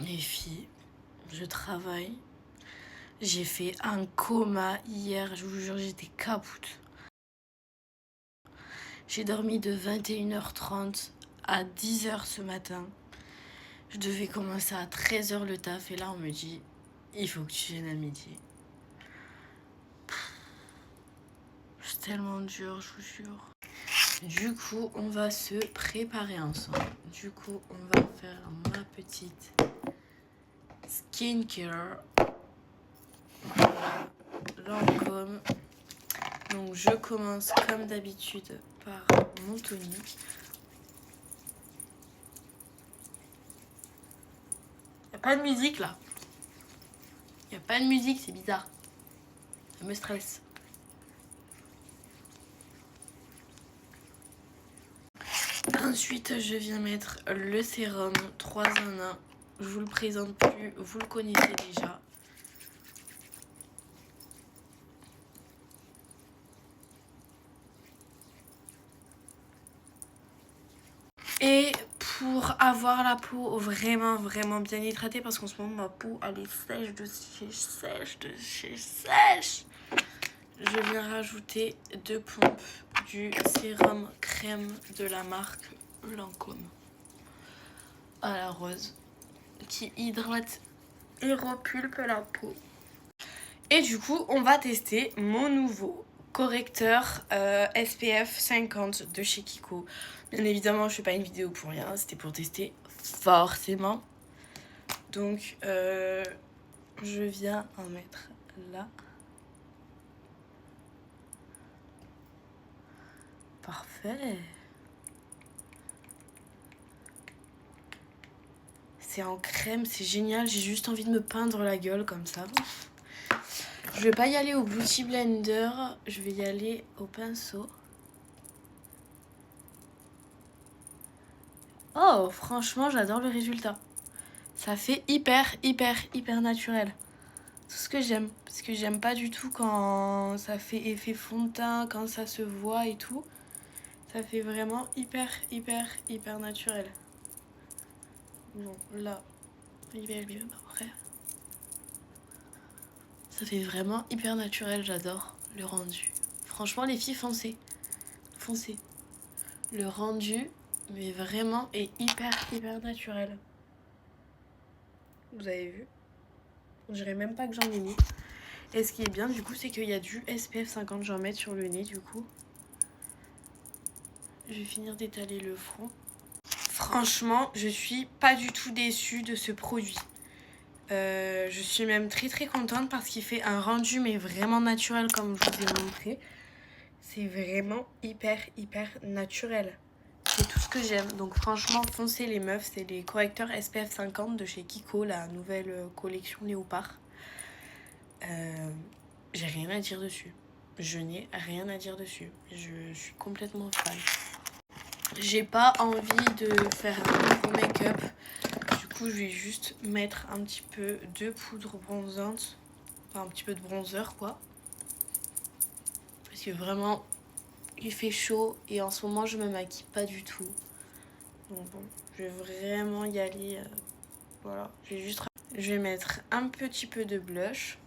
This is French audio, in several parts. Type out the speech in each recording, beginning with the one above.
Les filles, je travaille. J'ai fait un coma hier, je vous jure, j'étais kapout. J'ai dormi de 21h30 à 10h ce matin. Je devais commencer à 13h le taf et là on me dit il faut que tu viennes à midi. C'est tellement dur, je vous jure. Du coup, on va se préparer ensemble. Du coup, on va faire ma petite skincare. Lancôme. Donc je commence comme d'habitude par mon tonique. Y a pas de musique là. Y a pas de musique, c'est bizarre. Ça me stresse. Ensuite, je viens mettre le sérum 3 en 1. Je vous le présente plus, vous le connaissez déjà. Et pour avoir la peau vraiment bien hydratée, parce qu'en ce moment ma peau elle est sèche de chez sèche, je viens rajouter 2 pompes du sérum crème de la marque Lancôme à la rose qui hydrate et repulpe la peau. Et du coup on va tester mon nouveau correcteur SPF 50 de chez Kiko. Bien évidemment je fais pas une vidéo pour rien, c'était pour tester forcément. Donc je viens en mettre là. Parfait. C'est en crème, c'est génial. J'ai juste envie de me peindre la gueule comme ça. Je vais pas y aller au Beauty Blender, je vais y aller au pinceau. Oh, franchement, j'adore le résultat. Ça fait hyper naturel. C'est ce que j'aime. Parce que j'aime pas du tout quand ça fait effet fond de teint, quand ça se voit et tout. Ça fait vraiment hyper naturel. Bon, là, hyper après. Ça fait vraiment hyper naturel, j'adore le rendu. Franchement, les filles, foncez. Foncez. Le rendu, mais vraiment, est hyper naturel. Vous avez vu? On dirait même pas que j'en ai mis. Et ce qui est bien, du coup, c'est qu'il y a du SPF 50. J'en mets sur le nez, du coup. Je vais finir d'étaler le front. Franchement, je suis pas du tout déçue de ce produit. Je suis même très contente parce qu'il fait un rendu mais vraiment naturel comme je vous ai montré. C'est vraiment hyper naturel. C'est tout ce que j'aime. Donc franchement, foncez les meufs. C'est les correcteurs SPF 50 de chez Kiko, la nouvelle collection Léopard. J'ai rien à dire dessus. Je n'ai rien à dire dessus. Je suis complètement fan. J'ai pas envie de faire un gros make-up. Du coup, je vais juste mettre un petit peu de poudre bronzante. Enfin, un petit peu de bronzer, quoi. Parce que vraiment, il fait chaud et en ce moment, je me maquille pas du tout. Donc bon, je vais vraiment y aller. Voilà, je vais mettre un petit peu de blush.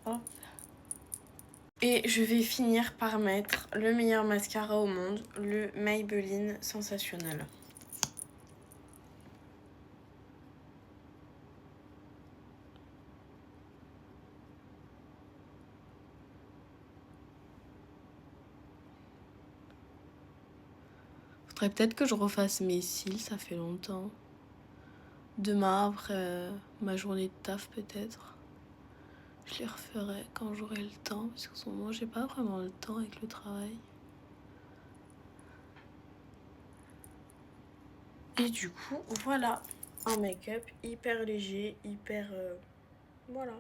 Hop. Et je vais finir par mettre le meilleur mascara au monde, le Maybelline Sensationnel. Faudrait peut-être que je refasse mes cils, ça fait longtemps. Demain, après ma journée de taf, peut-être. Je les referai quand j'aurai le temps, parce qu'en ce moment, j'ai pas vraiment le temps avec le travail. Et du coup, voilà, un make-up hyper léger, hyper... voilà.